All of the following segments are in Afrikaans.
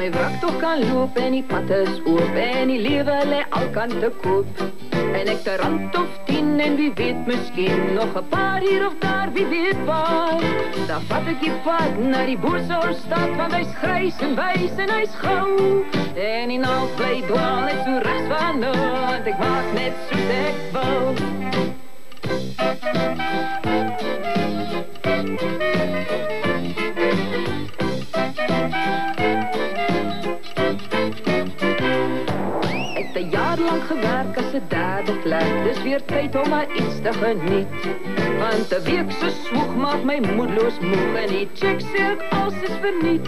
my wrak toch kan loop en die pad is oop en die lewe lê alkante koop. En ek te rand of 10 en wie weet miskien nog 'n paar hier of daar, wie weet waar. Dan vat ek die pad na die Boerselsstad, want hy's grys en wys en hy's gou. En die naald bly dwaal net so regs van nul, want ek maak net soos ek wil. Lang gewerk as 'n derde klerk, dis weer tyd om maar iets te geniet. Want 'n week se swoeg maak my moedeloos moeg en die check sê ek alles is verniet.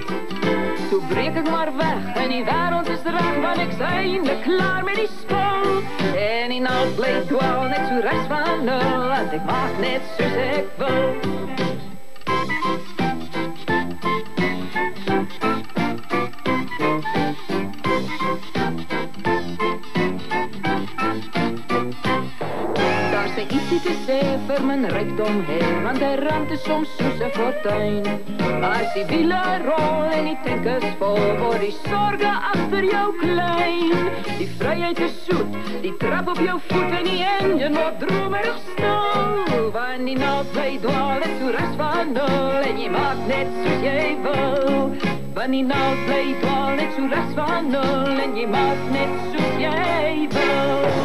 Toe breek ek maar weg en die wêreld is reg, want ek's eintlik klaar met die spul. En die naald bly dwaal net so regs van nul, want ek maak net soos ek wil. Ietsie te sê vir myn rykdom hê, want hy rand is soms soos 'n fortuin. As die wiele rol en die tank is vol, word die sorge agter jou klein. Die vryheid is soet, die trap op jou voet en die engine word dromerig stil. Want die naald bly dwaal net so regs van nul en jy maak net soos jy wil. Want die naald bly dwaal net so regs van nul en jy maak net soos jy wil.